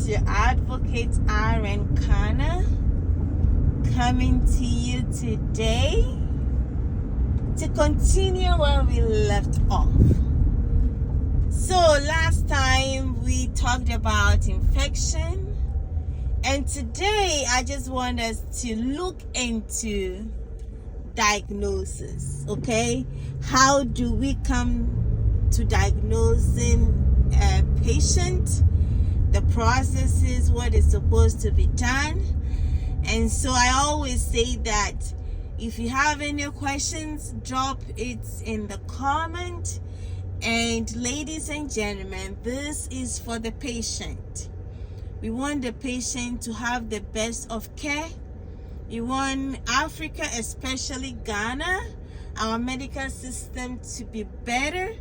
your advocate RN Kana, coming to you today to continue where we left off. So last time we talked about infection, and today I just want us to look into diagnosis. Okay, how do we come to diagnosing a patient, the processes, what is supposed to be done. And so I always say that if you have any questions, drop it in the comment. And ladies and gentlemen, this is for the patient. We want the patient to have the best of care. We want Africa, especially Ghana, our medical system to be better,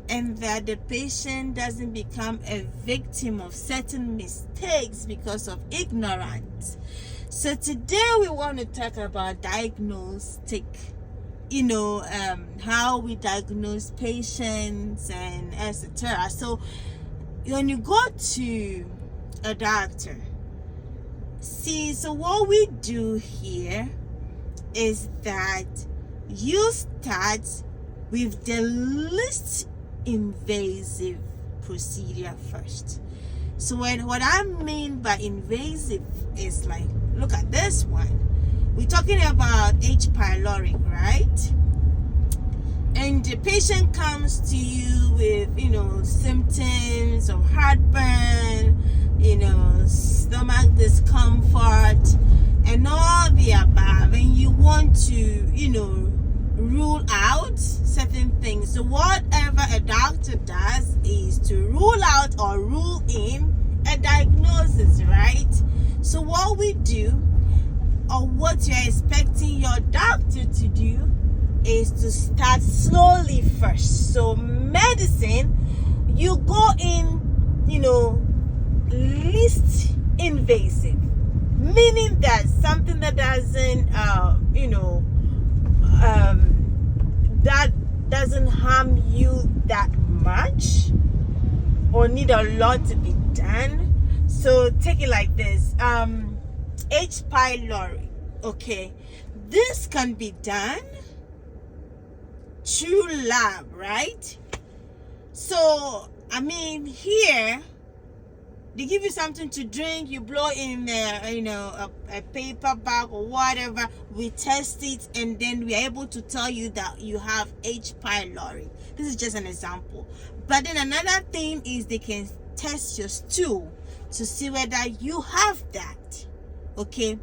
and that the patient doesn't become a victim of certain mistakes because of ignorance. So today we want to talk about diagnostic, how we diagnose patients and etc. So when you go to a doctor, so what we do here is that you start with the least invasive procedure first. So what I mean by invasive is like, look at this one. We're talking about H. pylori, right? And the patient comes to you with, symptoms of heartburn, stomach discomfort, and all the above. And you want to, rule out certain things. So whatever a doctor does is to rule out or rule in a diagnosis, right? So what we do, or what you're expecting your doctor to do, is to start slowly first. So medicine, you go in, least invasive, meaning that something that doesn't, that doesn't harm you that much or need a lot to be done. So take it like this. H. pylori, okay, this can be done through lab, right? So here they give you something to drink, you blow in a paper bag or whatever, we test it, and then we are able to tell you that you have H. pylori. This is just an example. But then another thing is they can test your stool to see whether you have that, okay?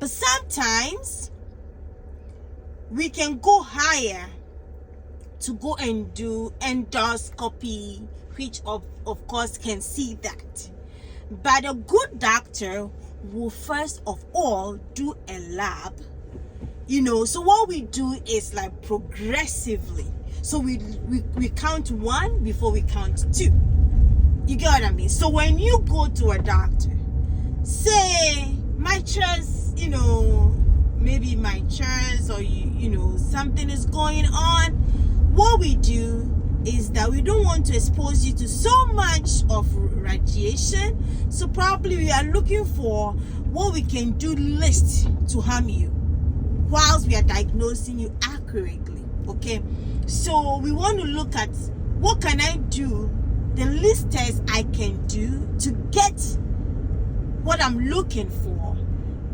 But sometimes we can go higher to go and do endoscopy, which of course can see that. But a good doctor will first of all do a lab, so what we do is like progressively. So we count one before we count two. You get what I mean? So when you go to a doctor, say my chest, maybe my chest, or something is going on, what we do is that we don't want to expose you to so much of radiation. So probably we are looking for what we can do least to harm you whilst we are diagnosing you accurately, okay? So we want to look at what can I do, the least test I can do to get what I'm looking for,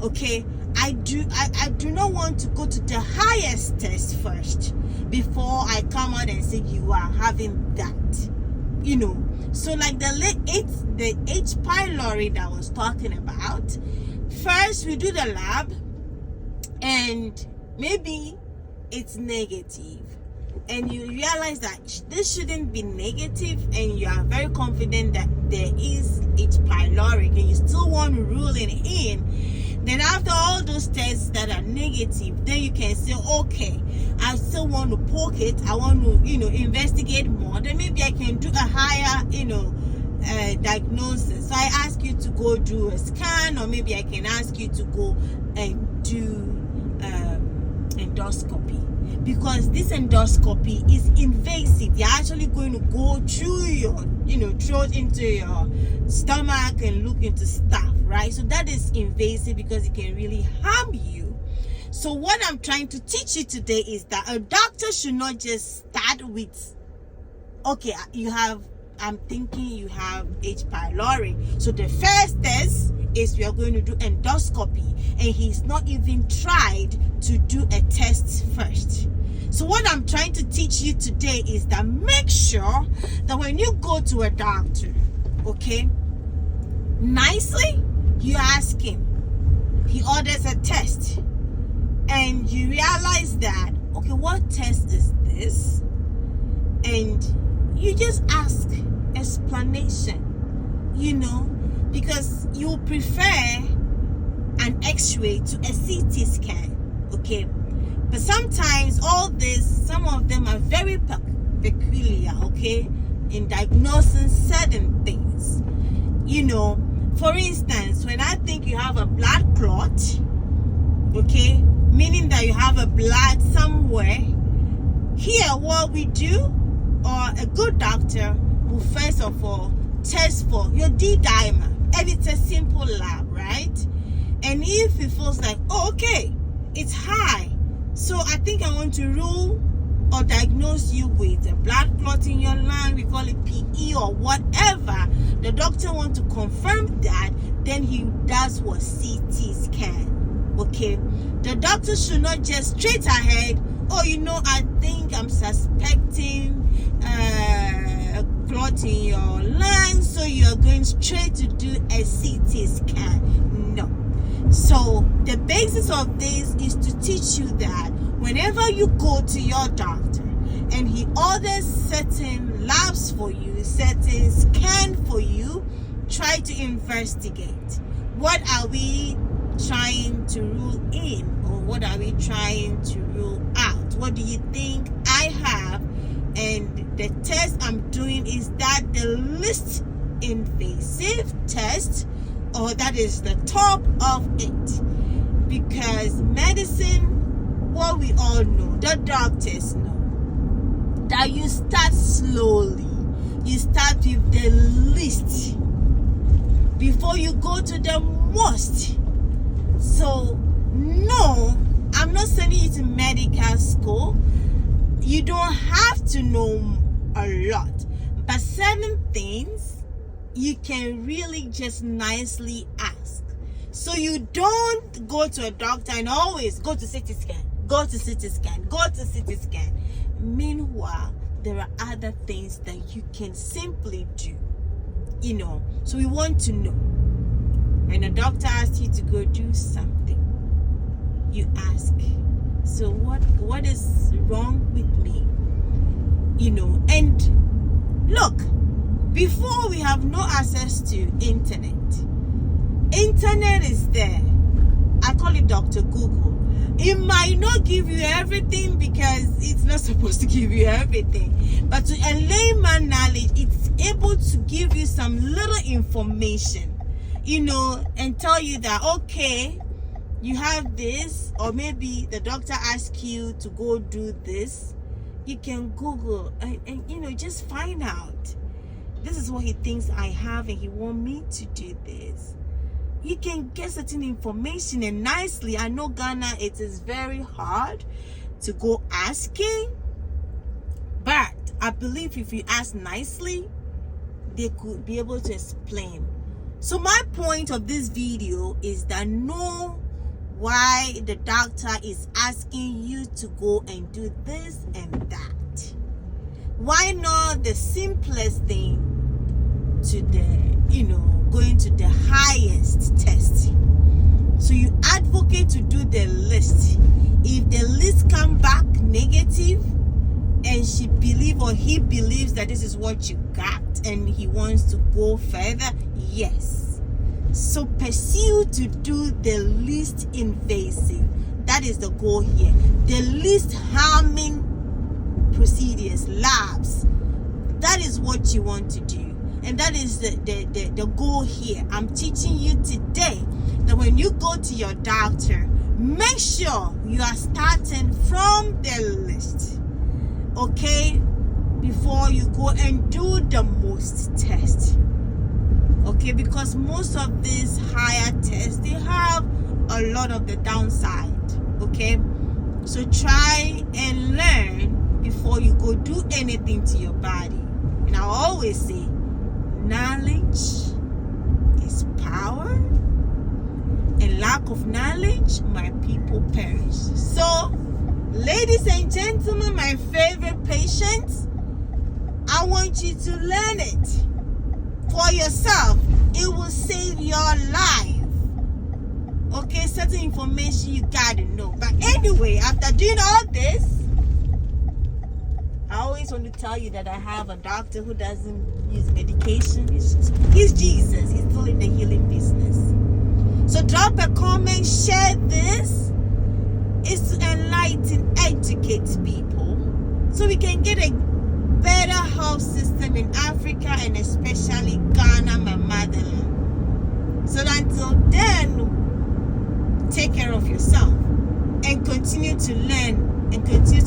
okay? I do not want to go to the highest test first before I come out and say you are having that, So like the H. pylori that I was talking about, first we do the lab, and maybe it's negative, and you realize that this shouldn't be negative, and you are very confident that there is H. pylori, and you still want to rule it in. Then after all those tests that are negative, then you can say, okay, I still want to poke it. I want to, investigate more. Then maybe I can do a higher, diagnosis. So I ask you to go do a scan, or maybe I can ask you to go and do endoscopy. because this endoscopy is invasive. They're actually going to go through your, throat into your stomach and look into stuff, right? So that is invasive because it can really harm you. So what I'm trying to teach you today is that a doctor should not just start with, okay, I'm thinking you have H. pylori. So the first test is we are going to do endoscopy, and he's not even tried to do a test first. So what I'm trying to teach you today is that make sure that when you go to a doctor, okay, nicely, you ask him. He orders a test, and you realize that, okay, what test is this? And you just ask explanation, because you prefer an x-ray to a CT scan, okay? But sometimes some of them are very peculiar, okay, in diagnosing certain things. For instance, when I think you have a blood clot, okay, meaning that you have a blood somewhere, here what we do, or a good doctor will first of all test for your D-dimer, and it's a simple lab, right? And if it feels like, oh, okay, it's high, so I think I want to rule or diagnose you with a blood clot in your lung, we call it PE or whatever, the doctor wants to confirm that, then he does what? CT scan, okay? The doctor should not just straight ahead, oh, I think I'm suspecting a clot in your lung, so you're going straight to do a CT scan. No. So the basis of this is to teach you that whenever you go to your doctor and he orders certain labs for you, certain scan for you, try to investigate. What are we trying to rule in, or what are we trying to rule out? What do you think I have? And the test I'm doing, is that the least invasive test, or that is the top of it? Because medicine, what we all know, the doctors know, that you start slowly. You start with the least before you go to the most. So no, I'm not sending you to medical school. You don't have to know a lot, but certain things you can really just nicely ask. So you don't go to a doctor and always go to CT scan, go to CT scan, go to CT scan. Meanwhile, there are other things that you can simply do, so we want to know. When a doctor asks you to go do something, you ask, so what is wrong with me? And look, before we have no access to internet is there. I call it Dr. Google. It might not give you everything because it's not supposed to give you everything, but to a layman knowledge, it's able to give you some little information, and tell you that, okay, you have this, or maybe the doctor asks you to go do this. You can Google and just find out, this is what he thinks I have and he wants me to do this. You can get certain information, and nicely, I know Ghana, it is very hard to go asking, but I believe if you ask nicely, they could be able to explain. So my point of this video is that know why the doctor is asking you to go and do this and that. Why not the simplest thing to the, going to the highest test? So you advocate to do the list. If the list come back negative, and she believes or he believes that this is what you got and he wants to go further, yes. So pursue to do the least invasive. That is the goal here. The least harming procedures, labs. That is what you want to do. And that is the goal here. I'm teaching you today that when you go to your doctor, make sure you are starting from the list, okay, before you go and do the most test, okay, because most of these higher tests, they have a lot of the downside, okay. So try and learn before you go do anything to your body. And I always say, knowledge is power, and lack of knowledge, my people perish. So, ladies and gentlemen, my favorite patients, I want you to learn it for yourself. It will save your life. Okay, certain information you gotta know. But anyway, after doing all this, I always want to tell you that I have a doctor who doesn't use medication. He's Jesus. He's still in the healing business. So drop a comment, share this. It's to enlighten, educate people, so we can get a better health system in Africa and especially Ghana, my motherland. So until then, take care of yourself and continue to learn and continue